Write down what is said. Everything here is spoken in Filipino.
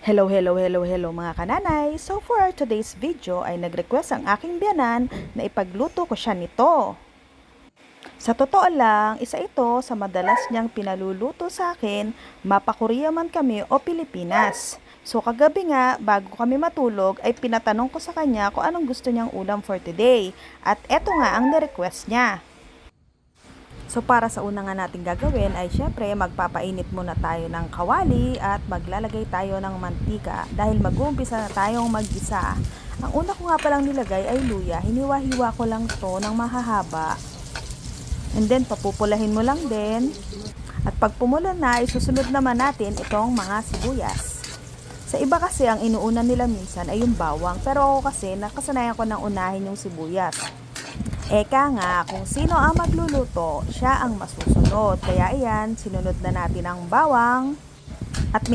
Hello mga kananay! So for today's video ay nag-request ang aking biyanan na ipagluto ko siya nito. Sa totoo lang, isa ito sa madalas niyang pinaluluto sa akin, mapa-Korea man kami o Pilipinas. So kagabi nga, bago kami matulog, ay pinatanong ko sa kanya kung anong gusto niyang ulam for today. At eto nga ang na-request niya. So para sa una nga natin gagawin ay syempre magpapainit muna tayo ng kawali at maglalagay tayo ng mantika dahil mag-uumpisa na tayong maggisa. Ang una ko nga palang nilagay ay luya. Hiniwa-hiwa ko lang to ng mahahaba. And then papupulahin mo lang din. At pag pumula na, isusunod naman natin itong mga sibuyas. Sa iba kasi ang inuuna nila minsan ay yung bawang, pero ako kasi nakasanayan ko nang unahin yung sibuyas. Eka nga, kung sino ang magluluto, siya ang masusunod. Kaya ayan, sinunod na natin ang bawang at